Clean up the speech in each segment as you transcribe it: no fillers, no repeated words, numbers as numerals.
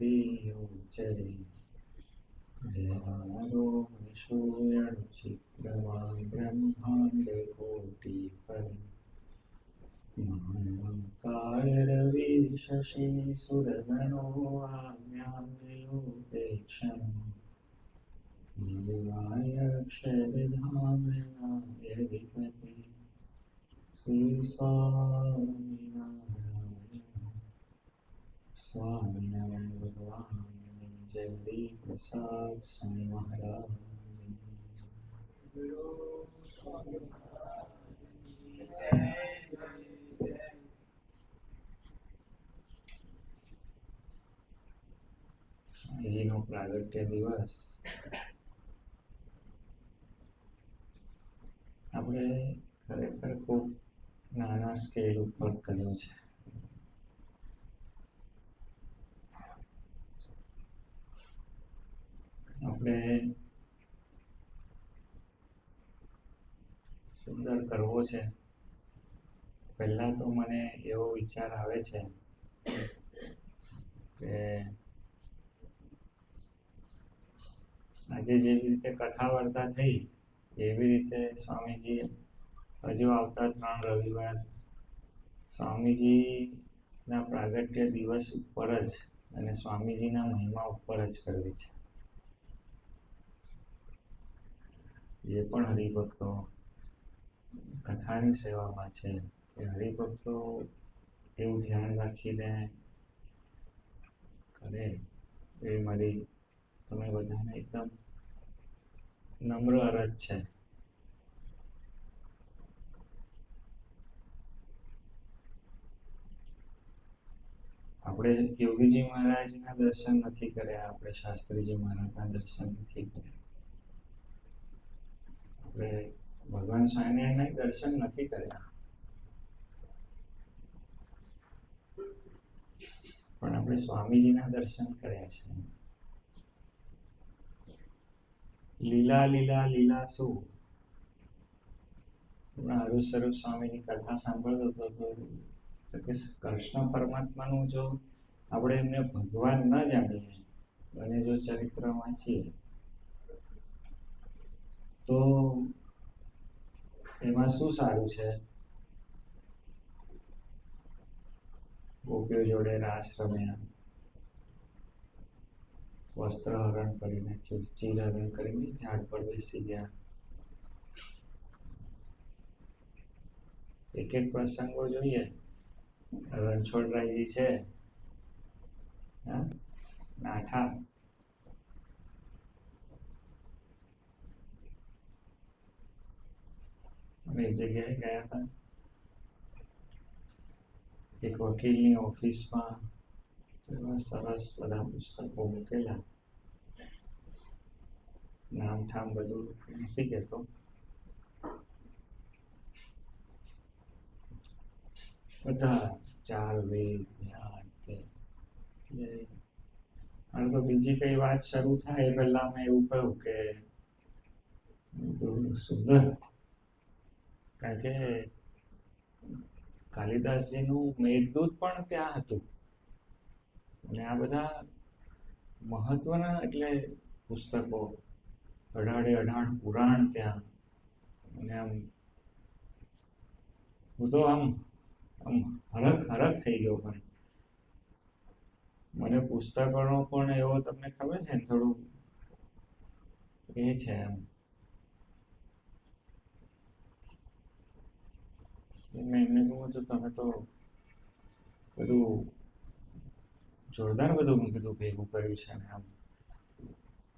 ઉચરે જયારો વિષુયણ ચિત્રવાન બ્રહ્માંડ કોટી પર કાળ રવિ શશી સુરગણો આમ્યામેક્ષણ દેવાય અક્ષરધામનાય અધિપતિ શ્રી સ્વામિનારાયણ ભગવાન જય પ્રસાદ સ્વામી મહારાજ. સ્વામીજીનો પ્રાગટ્ય દિવસ આપણે ખરેખર ખૂબ નાના સ્કેલ ઉપર કર્યો છે. આપણે સુંદર કરવો છે. પહેલા તો મને એવો વિચાર આવે છે કે આજે જેવી રીતે કથા વાર્તા થઈ એવી રીતે સ્વામીજી હજુ આવતા 3 રવિવાર સ્વામીજીના પ્રાગટ્ય દિવસ ઉપર જ અને સ્વામીજીના મહિમા ઉપર જ કરવી છે. જે પણ હરિભક્તો કથાની સેવામાં છે એ હરિભક્તો એવું ધ્યાન રાખીને કરે એ મારી તમે બધાને એકદમ નમ્ર અરજ છે. આપણે યોગીજી મહારાજના દર્શન નથી કર્યા, આપણે શાસ્ત્રીજી મહારાજના દર્શન નથી કર્યા, આપણે ભગવાન સ્વામિનારાયણના દર્શન નથી કર્યા, પણ આપણે સ્વામીજીના દર્શન કર્યા છે. લીલા લીલા લીલા શું? હરુ સ્વરૂપ સ્વામીની કથા સાંભળતો હતો તો કે કૃષ્ણ પરમાત્માનું જો આપણે એમને ભગવાન ન જાણીએ અને જો ચરિત્ર વાંચીએ તો એમાં શું સારું છે? ગોપીઓ જોડે રાસ રમ્યા, વસ્ત્ર હરણ કરી નાખ્યું, ચીર હરણ કરીને ઝાડ પર બેસી ગયા. એક એક પ્રસંગો જોઈએ. રણછોડરાયજી છે, નાઠા અમે એક જગ્યાએ ગયા હતા. એક વકીલની ઓફિસમાં સરસ બધા પુસ્તકો મૂકેલા, નામ ઠામ બધું નથી કહેતો. બધા 4 વેદ જ્ઞાન અને તો બીજી કઈ વાત શરૂ થાય એ પહેલા મેં એવું કહ્યું કે સુંદર, કારણ કે કાલિદાસજીનું મેઘદૂત પણ ત્યાં હતું અને આ બધા મહત્વના એટલે પુસ્તકો, 18 પુરાણ ત્યાં. અને આમ હું તો આમ હરખ થઈ ગયો. પણ મને પુસ્તકોનો પણ એવો તમને ખબર છે ને થોડું એ છે એમ. મેં એમને કહું તો તમે તો બધું જોરદાર બધું કીધું ભેગું કર્યું છે ને આમ.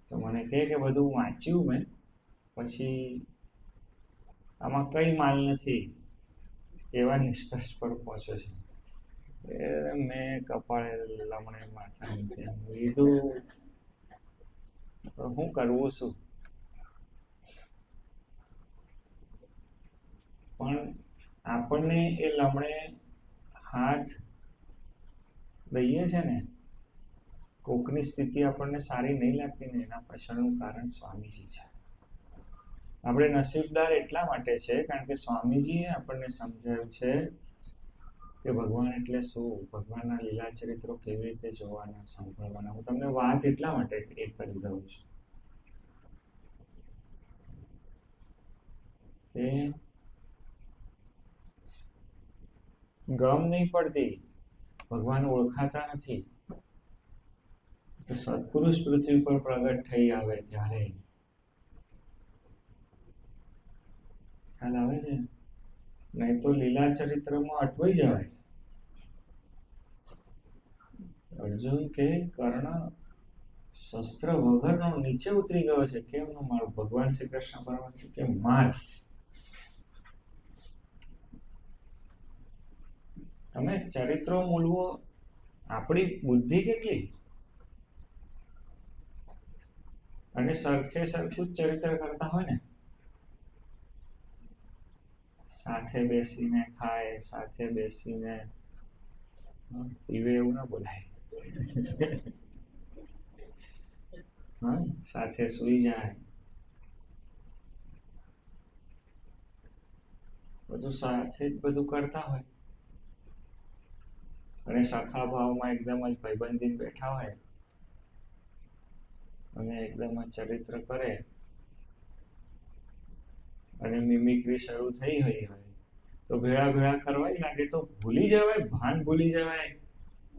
તો મને કહે કે બધું વાંચ્યું મેં, પછી આમાં કઈ માલ નથી એવા નિષ્કર્ષ પર પહોંચ્યો છે. મેં કપાળે લમણે માથા લીધું, હું કરવું શું? પણ આપણને એ લમણે હાથ દઈએ છે ને, કોકની સ્થિતિ આપણને સારી નહીં લાગતી ને એના પાછળનું કારણ સ્વામીજી છે. આપણે નસીબદાર એટલા માટે છે કારણ કે સ્વામીજીએ આપણને સમજાવ્યું છે કે ભગવાન એટલે શું, ભગવાનના લીલા ચરિત્રો કેવી રીતે જોવાના, સાંભળવાના. હું તમને વાત એટલા માટે એ કરી રહ્યો છું કે ગમ નહીં પડતી, ભગવાન ઓળખાતા નથી, તો સત્પુરુષ પૃથ્વી પર પ્રગટ થઈ આવે ત્યારે ખ્યાલ આવે છે. નહીં તો લીલા ચરિત્રમાં અટવાઈ જવાય. અર્જુન કે કર્ણ શસ્ત્ર વગરનો નીચે ઉતરી ગયો છે. કેમ નો મારું? ભગવાન શ્રી કૃષ્ણ પરમાત્મા કે માર. તમે ચરિત્રો મૂલવો, આપણી બુદ્ધિ કેટલી, અને સરખે સરખું જ ચરિત્ર કરતા હોય ને, સાથે બેસીને ખાય, સાથે બેસીને પીવે, એવું ના બોલાય. સાથે સુઈ જાય, બધું સાથે જ બધું કરતા હોય, અને સખા ભાવમાં એકદમ જ ભાઈબંધી બેઠા હોય, અને એકદમ જ ચરિત્ર કરે, અને મિમિક્રી શરૂ થઈ હોય તો ભેળા ભેળા કરવાય લાગે તો ભૂલી જવાય, ભાન ભૂલી જવાય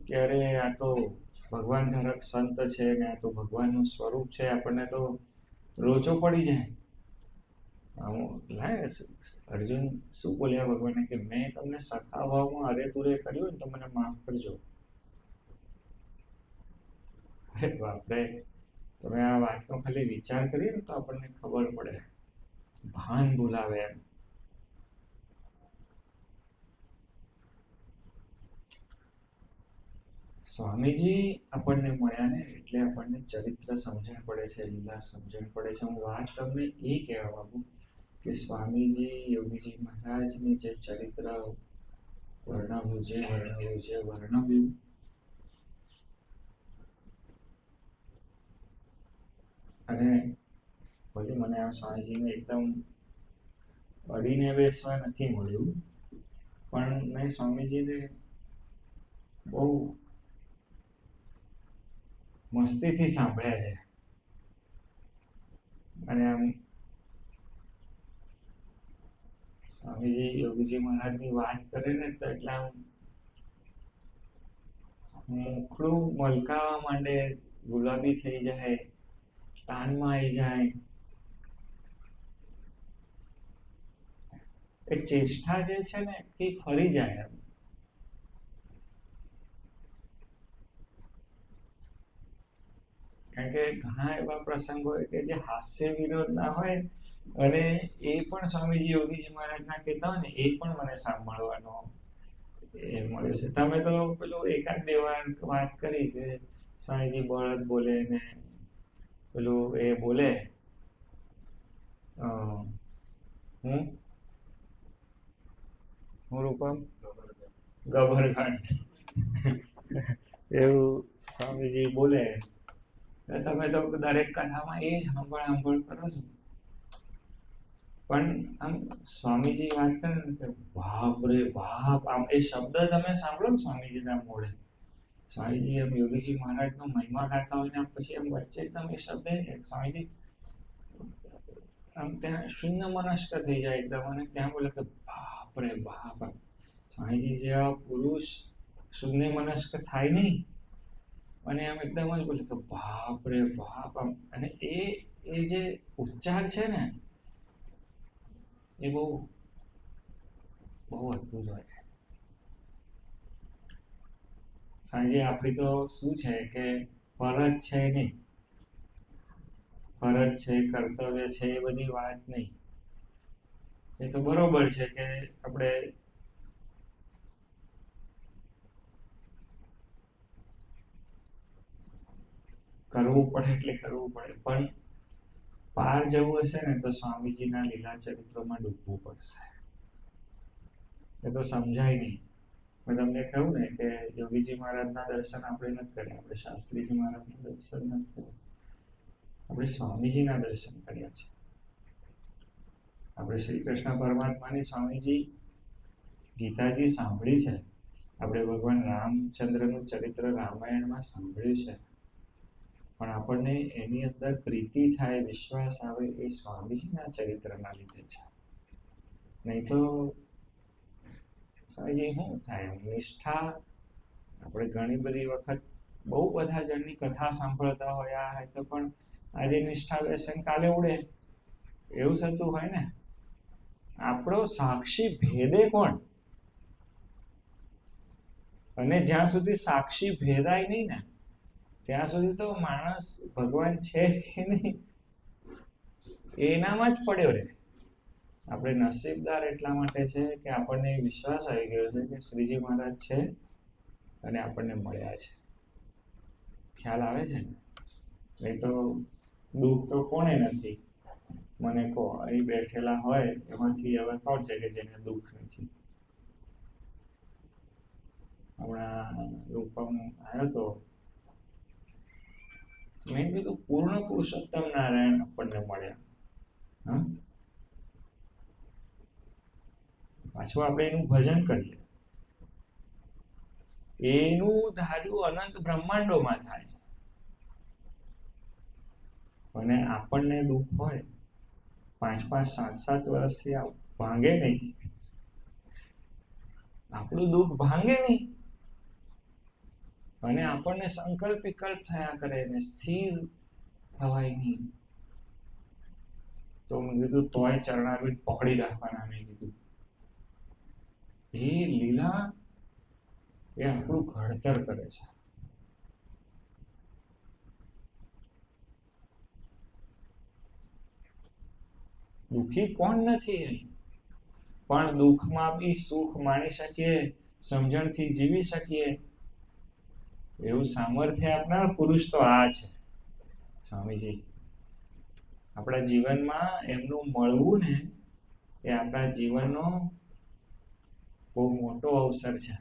કે અરે આ તો ભગવાન ધારક સંત છે ને, આ તો ભગવાનનું સ્વરૂપ છે. આપણને તો લોચો પડી જાય. અર્જુન શું બોલ્યા ભગવાનને કે મેં તમને સખા ભાવમાં અરે તુરે કર્યું ને તો મને માફ કરજો. અરે બાપરે, તમે આ વાતનો ખાલી વિચાર કરીએ ને તો આપણને ખબર પડે, ભાન ભૂલાવે એમ. સ્વામીજી આપણને મળ્યા ને એટલે આપણને ચરિત્ર સમજણ પડે છે, લીલા સમજણ પડે છે. હું વાત તમને એ કહેવા માંગુ કે સ્વામીજી યોગીજી મહારાજની જે ચરિત્ર વર્ણવ્યું અને પછી મને આ સ્વામીજીને એકદમ અડીને બેસવા નથી મળ્યું, પણ મેં સ્વામીજીને બહુ મસ્તીથી સાંભળ્યા છે. અને આમ સ્વામીજી યોગીજી મહારાજની વાત કરે ને તો એટલા મુખડું મલકાવા માંડે, ગુલાબી થઈ જાય, તાનમાં આવી જાય. એ ચેષ્ટા જે છે ને એ ફરી જાય. કારણ કે ઘણા એવા પ્રસંગો હોય કે જે હાસ્ય વિનોદના હોય, અને એ પણ સ્વામીજી યોગીજી મહારાજના કહેતા હોય ને, એ પણ મને સાંભળવાનો એ મળ્યો છે. તમે તો પેલું એકાદ બે વાર વાત કરી કે સ્વામીજી બળદ બોલે ને પેલું એ બોલે હું રૂપમ ગભરઘાટ એવું સ્વામીજી બોલે. તમે તો દરેક કથામાં એ સાંભળ કરો છો. પણ આમ સ્વામીજી વાત કરે ને કે બાપ રે બાપ, આમ એ શબ્દ તમે સાંભળો ને સ્વામીજીના મોઢે, સ્વામીજી એમ યોગીજી મહારાજનો મહિમા ગાતા હોય ને પછી એમ વચ્ચે તમે શબ્દ સ્વામીજી આમ ત્યાં શૂન્ય મનસ્ક થઈ જાય એકદમ, અને ત્યાં બોલે કે બાપ રે બાપ. સ્વામીજી જેવા પુરુષ શૂન્ય મનસ્ક થાય નહીં, અને આમ એકદમ જ બોલે કે બાપ રે બાપ. અને એ જે ઉચ્ચાર છે ને એ બહુ અદભુત હોય છે. સાંજે આપણી તો શું છે કે ફરજ છે નહીં, ફરજ છે, કર્તવ્ય છે, એ બધી વાત નહીં. એ તો બરોબર છે કે આપણે કરવું પડે એટલે કરવું પડે, પણ પાર જવું હશે ને તો સ્વામીજીના લીલા ચરિત્રોમાં ડૂબવું પડશે. એ તો સમજાય નહીં. મેં તમને કહ્યું ને કે યોગીજી મહારાજના દર્શન આપણે નથી કર્યા, આપણે શાસ્ત્રીજી મહારાજના દર્શન નથી કર્યા, આપણે સ્વામીજીના દર્શન કર્યા છે. આપણે શ્રી કૃષ્ણ પરમાત્માની સ્વામીજી ગીતાજી સાંભળી છે, આપણે ભગવાન રામચંદ્રનું ચરિત્ર રામાયણમાં સાંભળ્યું છે, પણ આપણને એની અંદર પ્રીતિ થાય, વિશ્વાસ આવે એ સ્વામીજીના ચરિત્રના લીધે છે. નહીં તો સ્વામીજી શું થાય? નિષ્ઠા આપણે ઘણી બધી વખત બહુ બધા જણની કથા સાંભળતા હોય તો પણ આજે નિષ્ઠા બેસે કાલે ઉડે, એવું થતું હોય ને. આપણો સાક્ષી ભેદે કોણ? અને જ્યાં સુધી સાક્ષી ભેદાય નહીં ને ત્યાં સુધી તો માણસ ભગવાન છે કે નહીં એનામાં જ પડ્યો રહે. આપણે નસીબદાર એટલા માટે છે કે આપણને વિશ્વાસ આવી ગયો છે કે શ્રીજી મહારાજ છે અને આપણને મળ્યા છે. ખ્યાલ આવે છે ને? નહીં તો દુઃખ તો કોને નથી? મને કહો, અહીં બેઠેલા હોય એમાંથી હવે કોણ છે કે જેને દુઃખ નથી? હમણાં રૂપમ આવ્યો તો, મેં કીધું પૂર્ણ પુરુષોત્તમ નારાયણ આપણને મળ્યા. હા, પાછું આપણે એનું ભજન કરીએ. એનું ધાર્યું અનંત બ્રહ્માંડોમાં થાય, અને આપણને દુઃખ હોય 5-5, 7-7 વર્ષથી ભાંગે નહીં. આપણું દુઃખ ભાંગે નહીં અને આપણને સંકલ્પ વિકલ્પ થયા કરે ને સ્થિર થવાય નહીં. તો મેં કીધું તોય ચરણારવિંદ પકડી રાખવાના. મેં કીધું એ લીલા એ આપણું ઘડતર કરે છે. દુઃખી કોણ નથી? પણ દુઃખમાં બી સુખ માણી શકીએ, સમજણથી જીવી શકીએ એવું સામર્થ્ય આપનાર પુરુષ તો આ છે સ્વામીજી. આપણા જીવનમાં એમનું મળવું ને એ આપણા જીવનનો બહુ મોટો અવસર છે.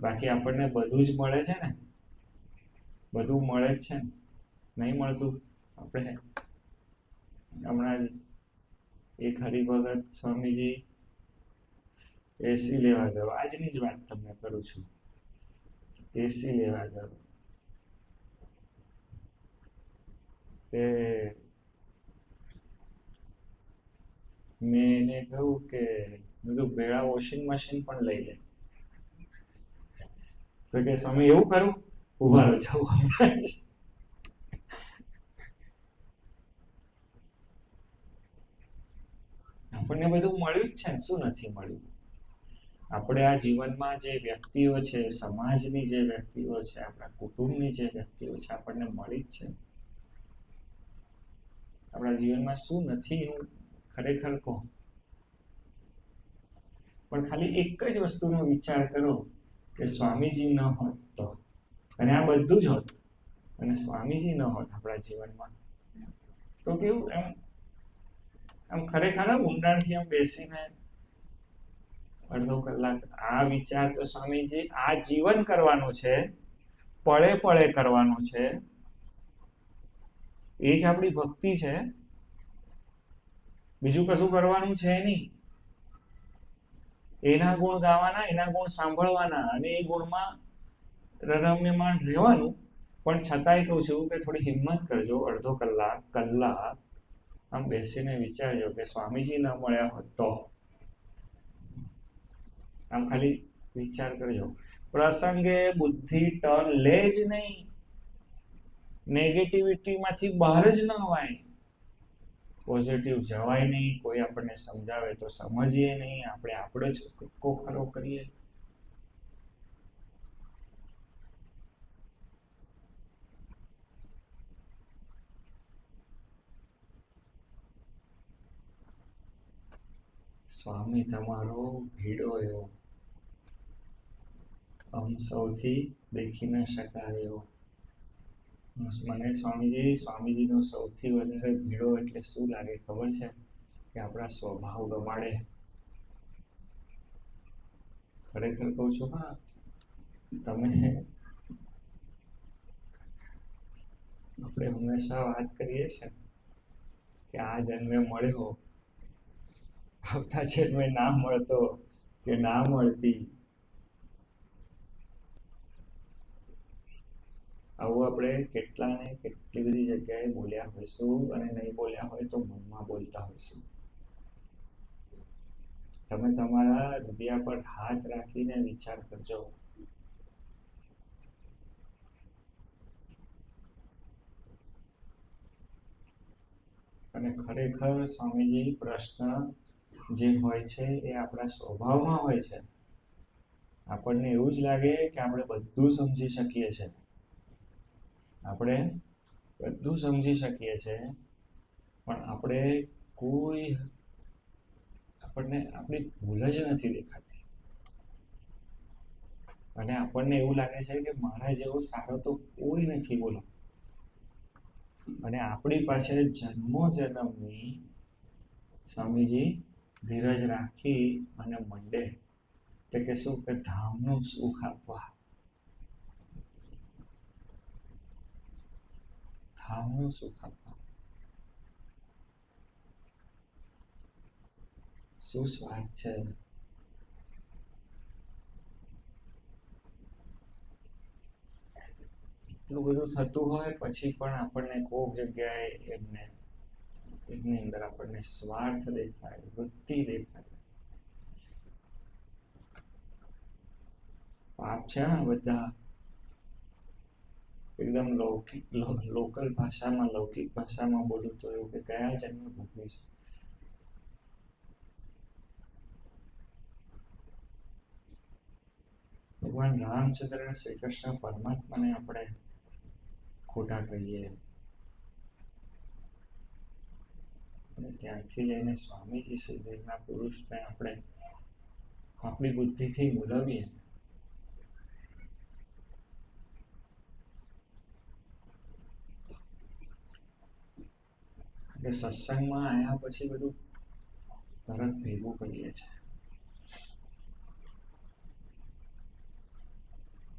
બાકી આપણને બધું જ મળે છે ને, બધું મળે જ છે ને. નહીં મળતું? આપણે હમણાં જ એક હરિભગત સ્વામીજી એસી લેવા ગયો. આજની જ વાત તમને કરું છું. એસી લેવા ગયો તે મેં એને કહ્યું કે બધું ભેળા વોશિંગ મશીન પણ લઈ લે. તો કે સ્વામી એવું કરું? ઉભા રહો, જાઉં હમણાં જ. આપણને બધું મળ્યું જ છે ને, શું નથી મળ્યું? આપણે આ જીવનમાં જે વ્યક્તિઓ છે, સમાજની જે વ્યક્તિઓ છે, આપણા કુટુંબની જે વ્યક્તિઓ છે, આપણને મળી જ છે. આપણા જીવનમાં શું નથી હું ખરેખર કહું? પણ ખાલી એક જ વસ્તુનો વિચાર કરો કે સ્વામીજી ન હોત તો, અને આ બધું જ હોત, અને સ્વામીજી ન હોત આપણા જીવનમાં તો કેવું? આમ ખરેખર ઊંડાણથી આમ બેસીને અડધો કલાક આ વિચાર તો સ્વામીજી આ જીવન કરવાનું છે, પળે પળે કરવાનું છે. એ જ આપણી ભક્તિ છે. બીજું કશું કરવાનું છે નહીં. એના ગુણ ગાવાના, એના ગુણ સાંભળવાના અને એ ગુણમાં રમ્યમાન રહેવાનું. પણ છતાંય કહું છું કે થોડી હિંમત કરજો. અડધો કલાક આમ બેસીને વિચારજો કે સ્વામીજી ન મળ્યા હોત તો. આમ ખાલી વિચાર કરજો. પ્રસંગે બુદ્ધિ ટર્ન લે જ નહીં. નેગેટિવિટીમાંથી બહાર જ ન અવાય. પોઝિટિવ જવાય નહીં. કોઈ આપણને સમજાવે તો સમજીએ નહીં. આપણે આપણો જ ખરો કરીએ. સ્વામી તમારો ભીડો એવો, આમ સૌથી દેખી ન શકાય એવો. મને સ્વામીજીનો સૌથી વધારે ભીડો એટલે શું લાગે ખબર છે? કે આપણા સ્વભાવ ગમાડે. ખરેખર કહું છું. હા, તમે આપણે હંમેશા વાત કરીએ છીએ કે આ જન્મે મળ્યો, આવતા જન્મે ના મળતો કે ના મળતી, આવું આપણે કેટલી બધી જગ્યાએ બોલ્યા હોઈશું, અને નહીં બોલ્યા હોય તો મનમાં બોલતા હોઈશું. તમે તમારા હૃદય પર હાથ રાખીને વિચાર કરજો. અને ખરેખર સ્વામીજી પ્રશ્ન જે હોય છે એ આપણા સ્વભાવમાં હોય છે. આપણને એવું જ લાગે કે આપણે બધું સમજી શકીએ છીએ, પણ આપણને આપણી ભૂલ જ નથી દેખાતી. અને આપણને એવું લાગે છે કે મારા જેવો સારો તો કોઈ નથી, બોલો. અને આપણી પાસે જન્મો જન્મની સ્વામીજી ધીરજ રાખી અને મંડે કે શું કે ધામનું સુખ આપવા, શું સ્વાર્થ છે. એટલું બધું થતું હોય પછી પણ આપણને કોઈક જગ્યાએ એમની અંદર આપણને સ્વાર્થ દેખાય, વૃત્તિ દેખાય. પાપ છે આ બધા. એકદમ લોકલ ભાષામાં, લૌકિક ભાષામાં બોલું તો એવું કે કયા જન્મ ભોગવી છે. ભગવાન રામચંદ્ર અને શ્રી કૃષ્ણ પરમાત્માને આપણે ખોટા કહીએ, અને ત્યાંથી લઈને સ્વામીજી સુધીના પુરુષને આપણે આપણી બુદ્ધિથી મૂલવીએ. એટલે સત્સંગમાં આવ્યા પછી બધું તરત ભેગું કરીએ છીએ.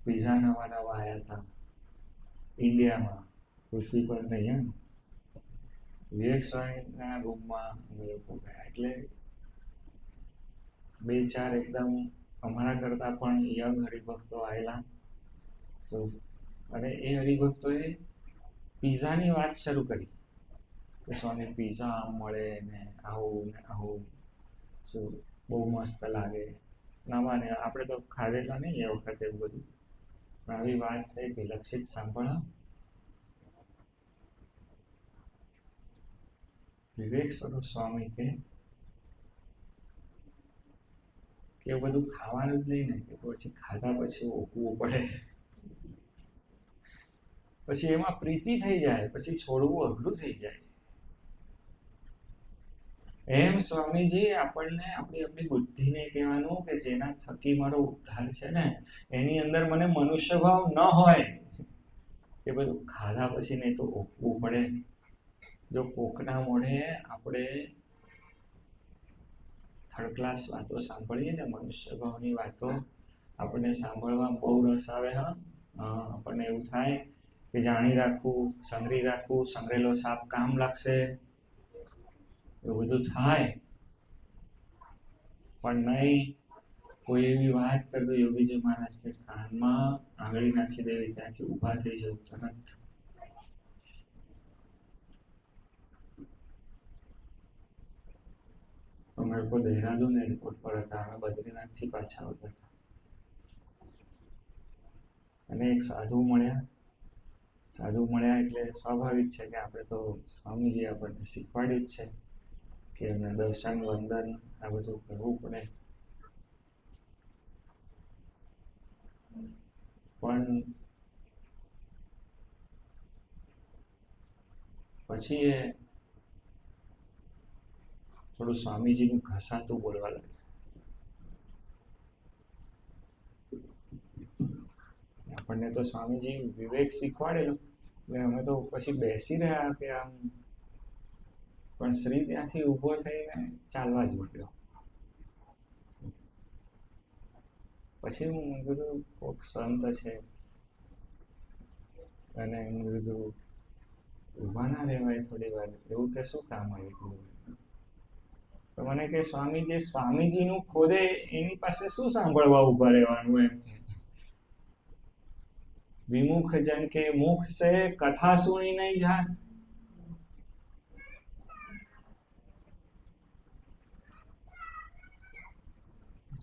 પીઝા નવા આવ્યા હતા ઇન્ડિયામાં, પૃથ્વી પર નહીં. વિવેક સ્વામીના રૂમમાં અમે લોકો ગયા, એટલે 2-4 એકદમ અમારા કરતા પણ યંગ હરિભક્તો આવેલા. અને એ હરિભક્તોએ પીઝાની વાત શરૂ કરી કે સ્વામી પીઝા આમ મળે ને આવું ને આવું, શું બહુ મસ્ત લાગે. નવા ને આપણે તો ખાધેલા નહીં એ વખતે એવું બધું, પણ આવી વાત થઈ વિલક્ષિત સાંભળો. વિવેક સ્વરૂપ સ્વામી કે એવું બધું ખાવાનું જ નહીં ને, કે પછી ખાધા પછી ઓકવું પડે, પછી એમાં પ્રીતિ થઈ જાય, પછી છોડવું અઘરું થઈ જાય. એમ સ્વામીજી આપણને આપણી બુદ્ધિને કહેવાનું કે જેના થકી મારો ઉદ્ધાર છે ને, એની અંદર મને મનુષ્ય ભાવ ન હોય. એ બધું ખાધા પછી નહીં તો ઓકવું પડે. જો કોકના મોઢે આપણે થર્ડ ક્લાસ વાતો સાંભળીએ ને, મનુષ્ય ભાવની વાતો આપણને સાંભળવા બહુ રસ આવે. આપણને એવું થાય કે જાણી રાખવું, સંગ્રહી રાખવું, સંગ્રહેલો સાપ કામ લાગશે, એવું બધું થાય. પણ નહીં, કોઈ એવી વાત કરતો યોગીજી મહારાજ કે કાનમાં આંગળી નાખી દેવી, ત્યાંથી ઊભા થઈ જવું તરત. અમે લોકો દેહરાદૂન એરપોર્ટ પર હતા, અમે બદ્રીનાથથી પાછા આવતા હતા, અને એક સાધુ મળ્યા એટલે સ્વાભાવિક છે કે આપણે તો સ્વામીજી આપણને શીખવાડ્યું જ છે કે એમને દર્શન વંદન આ બધું કરવું પડે. પણ પછી એ થોડું સ્વામીજીનું ઘસાતું બોલવા લાગ્યું. આપણને તો સ્વામીજી વિવેક શીખવાડેલો, એટલે અમે તો પછી બેસી રહ્યા કે આમ, પણ શ્રી ત્યાંથી ઊભો થઈને ચાલવા જ માંડ્યો. પછી હું કીધું કોઈક સંત છે, અને એમ કીધું ઊભા ના રહેવાય થોડી વાર, એવું તે શું કામ આવ્યું? તો મને કે સ્વામીજીનું ખોદે એની પાસે શું સાંભળવા ઊભા રહેવાનું એમ. विमुख जन के मुख से कथा सुनी नहीं जात।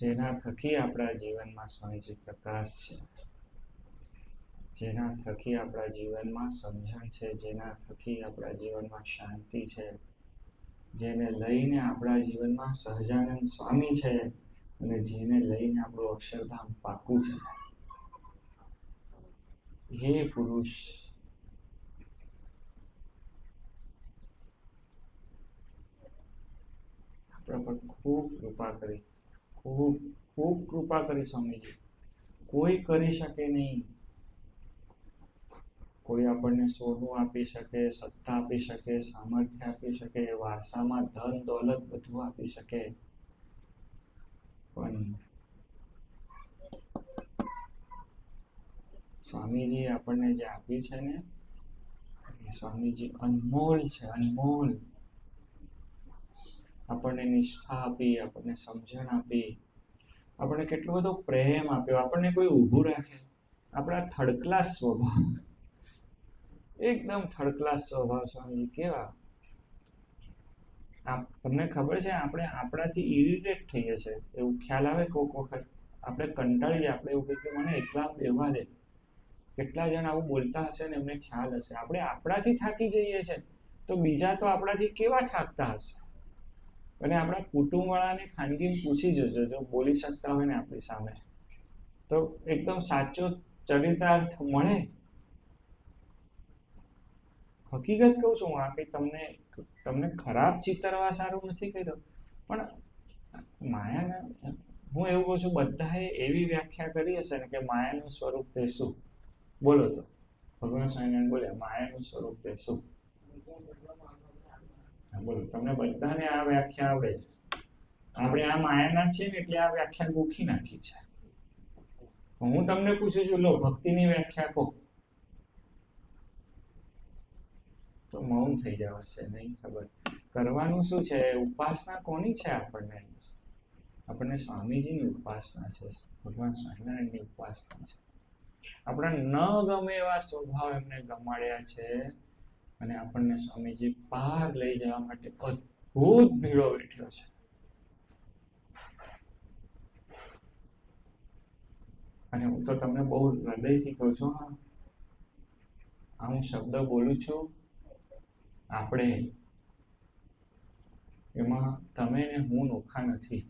जेना थकी आपણા જીવનમાં સ્વામીજી પ્રકાશ છે, જેના થકી આપણા જીવનમાં સમજણ છે, જેના થકી આપણા જીવનમાં શાંતિ છે, જેને લઈને આપણા જીવનમાં સહજાનંદ સ્વામી છે, અને જેને લઈને આપણું અક્ષરધામ પાકું છે, હે પુરુષ આપણા પર ખૂબ કૃપા કરી, ખૂબ ખૂબ કૃપા કરી સ્વામીજી. કોઈ કરી શકે નહીં. કોઈ આપણને સોનું આપી શકે, સત્તા આપી શકે, સામર્થ્ય આપી શકે, વારસામાં ધન દોલત બધું આપી શકે, પણ સ્વામીજી આપણને જે આપ્યું છે ને, એ સ્વામીજી અનમોલ છે, અનમોલ. આપણને નિષ્ઠા આપી, આપણને સમજણ આપી, આપણને કેટલો બધો પ્રેમ આપ્યો. આપણને કોઈ ઊભું રાખે, આપણા થર્ડ ક્લાસ સ્વભાવ, એકદમ થર્ડ ક્લાસ સ્વભાવ સ્વામીજી કેવા. તમને ખબર છે આપણે આપણાથી ઇરિટેટ થઈએ છે, એવું ખ્યાલ આવે કોઈક વખત આપણે કંટાળી જાય, આપણે એવું કહીએ કે મને એકલા બેહવા દે. કેટલા જણ આવું બોલતા હશે ને એમને ખ્યાલ હશે. આપણે આપણાથી થાકી જઈએ છે તો બીજા તો આપણાથી કેવા થાકતા હશે. અને આપણા કુટુંબવાળાને ખાનગી પૂછી જજો, જો બોલી શકતા હોય ને આપણી સામે, તો એકદમ સાચો ચરિતાર્થ મળે. હકીકત કહું છું, આ કંઈ તમને ખરાબ ચિતરવા સારું નથી કહી રહ્યો, પણ માયાના, હું એવું કહું છું, બધાએ એવી વ્યાખ્યા કરી હશે ને કે માયાનું સ્વરૂપ તે શું? બોલો તો. ભગવાન સ્વામિનારાયણ બોલ્યા માયાનું સ્વરૂપ તે શું? બોલો, તમને બધાને આ વ્યાખ્યા આવડે છે. આપણે આ માયાના છીએ ને એટલે આ વ્યાખ્યા ગોખી નાખી છે. હું તમને પૂછું છું, લો ભક્તિની વ્યાખ્યા કહો. તો મૌન થઈ જવાશે, નહીં ખબર કરવાનું શું છે. ઉપાસના કોની છે? આપણને સ્વામીજીની ઉપાસના છે, ભગવાન સ્વામિનારાયણની ઉપાસના છે. આપણા ન ગમે એવા સ્વભાવ એમને ગમાડ્યા છે, અને આપણને સ્વામીજી પાર લઈ જવા માટે અદભુત ભીડો બેઠ્યો છે. અને હું તો તમને બહુ હૃદયથી કહું છું, આ હું શબ્દ બોલું છું, આપણે એમાં તમે ને હું નોખા નથી.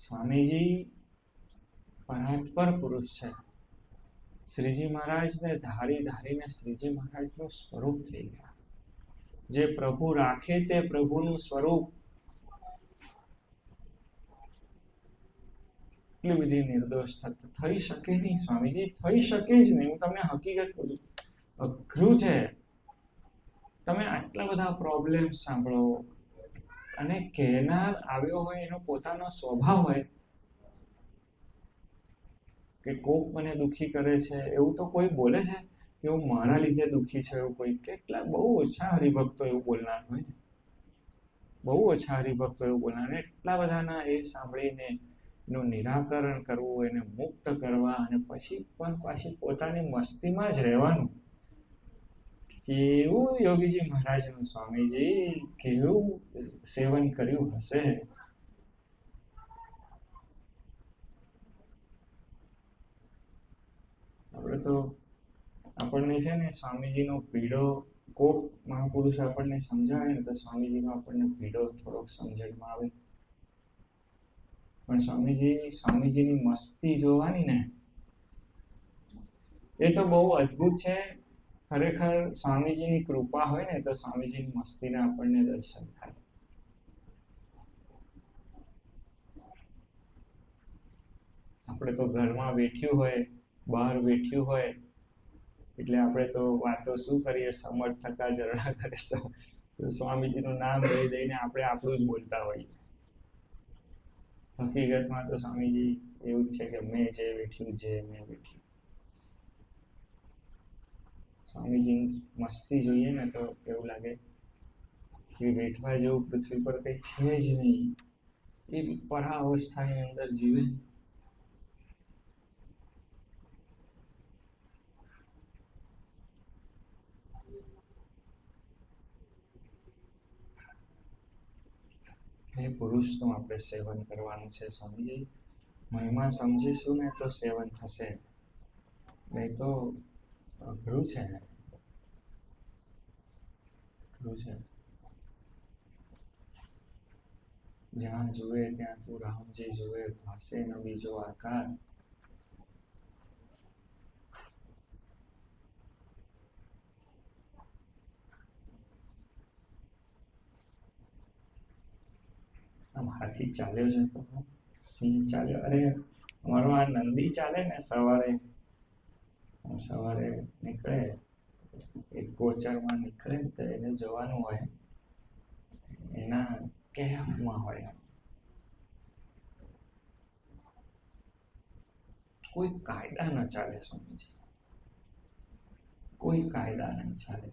સ્વામીજી પરાત્પર પુરુષ છે. શ્રીજી મહારાજને ધારીને શ્રીજી મહારાજનું સ્વરૂપ થઈ ગયા. જે પ્રભુ રાખે તે પ્રભુનું સ્વરૂપ. એટલી બધી નિર્દોષ થઈ શકે નહીં સ્વામીજી, થઈ શકે જ નહીં. હું તમને હકીકત કહું છું, અઘરું છે. તમે આટલા બધા પ્રોબ્લેમ સાંભળો, અને કહેનાર આવ્યો હોય એનો પોતાનો સ્વભાવ હોય કે કોક મને દુઃખી કરે છે, એવું તો કોઈ બોલે છે કે હું મારા લીધે દુઃખી છે? એવું કોઈ કેટલા બહુ ઓછા હરિભક્તો એવું બોલનાર હોય, બહુ ઓછા હરિભક્તો એવું બોલનાર. એટલા બધાના એ સાંભળીને એનું નિરાકરણ કરવું, એને મુક્ત કરવા, અને પછી પણ પાછી પોતાની મસ્તીમાં જ રહેવાનું. કેવું યોગીજી મહારાજનું સ્વામીજી કેવું સેવન કર્યું હશે. આપણે તો આપણને છે ને સ્વામીજીનો પીડો, કોક મહાપુરુષ આપણને સમજાવે ને તો સ્વામીજીનો આપણને પીડો થોડોક સમજણમાં આવે. પણ સ્વામીજીની મસ્તી જોવાની ને, એ તો બહુ અદ્ભુત છે. ખરેખર સ્વામીજીની કૃપા હોય ને તો સ્વામીજીની મસ્તીના આપણને દર્શન થાય. આપણે તો ઘરમાં બેઠ્યું હોય, બહાર બેઠ્યું હોય, એટલે આપણે તો વાતો શું કરીએ, સમર્થ થતા જરડા કરે. સ્વામીજીનું નામ લઈ દઈને આપણે આપણું જ બોલતા હોઈએ. હકીકતમાં તો સ્વામીજી એવું જ છે કે મેં જે બેઠ્યું, મેં બેઠ્યું. સ્વામીજી મસ્તી જોઈએ ને તો એવું લાગે કે બેઠવા જેવું પૃથ્વી પર કંઈ છે જ નહીં. એ પરાવસ્થાની અંદર જીવે. એ પુરુષનું આપણે સેવન કરવાનું છે સ્વામીજી. મહિમા સમજીશું ને તો સેવન થશે, નહીં તો અઘરું છે. અઘરું છે. જ્યાં જુએ ત્યાં તું રામજી જુએ, ભાસે ન બીજો આકાર. આમ હાથી ચાલ્યો છે તો સિંહ ચાલ્યો. અરે અમારો આ નંદી ચાલે ને સવારે નીકળે, એક ગોચરમાં નીકળે તો એને જવાનું હોય, એના કેફમાં હોય. કોઈ કાયદા ન ચાલે સ્વામીજી, કોઈ કાયદા નહીં ચાલે.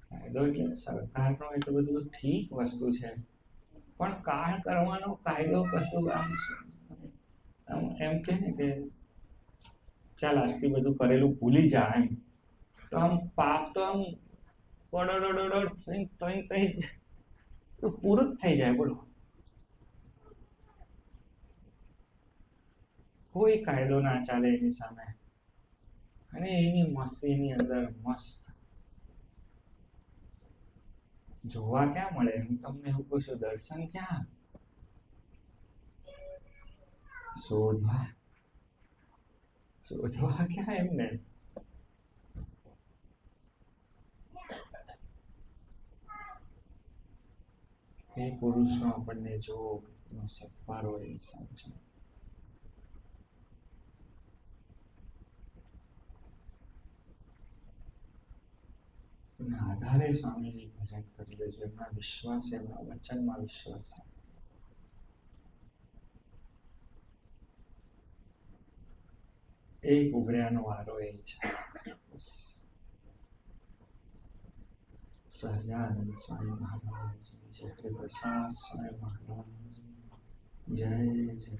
કાયદો એટલે સરકારનો એ તો બધું ઠીક વસ્તુ છે, પણ કાળ કરવાનો કાયદો કશું આમ એમ કે ને કે ચાલ આજથી બધું કરેલું ભૂલી જા એમ, તો આમ પાપ તો આમ તો પૂરું જ થઈ જાય. બોલો, કોઈ કાયદો ના ચાલે એની સામે. અને એની મસ્તીની અંદર મસ્ત જોવા ક્યાં મળે? હું તમને એવું કહું છું, દર્શન ક્યાં? શોધવા ક્યાં એમને? એ પુરુષનો આપણને જોગ સત્વારો એ સમજો. એના આધારે સ્વામીજી ભજન કરી લેજો. એમના વિશ્વાસ, એમના વચનમાં વિશ્વાસ. એક ઉગર્યાનો વારો એ છે. સહજાનંદ સ્વામી મહારાજ, જય પ્રસાદ સ્વામી મહારાજ, જય જય જય.